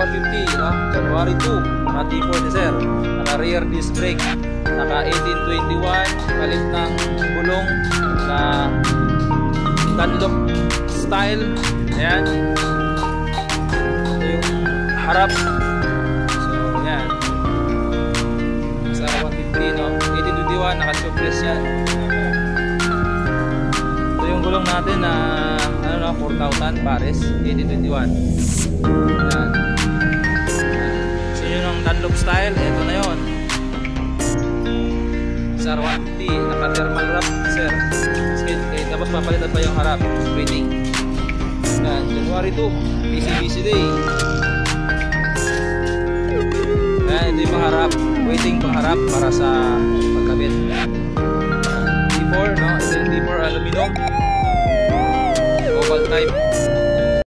150, no? January 2, naka T40 sir, naka rear disc brake, naka 1821, kalit ng gulong na Dunlop style. Ayan, ito yung harap. So ayan, sa 150, no? 1821, naka suppress yan. Ito yung gulong natin na 4,000 pares, 1821. Ayan. So yun ang Dunlop style. Ito na yun, SR 150, naka thermal wrap sir. Okay, tapos papalitan pa yung harap, waiting. Ayan, January 2, busy day. Ayan, ito yung pangharap, waiting pangharap para sa pagkabit. D4, no? Ito yung D4 aluminum oval type.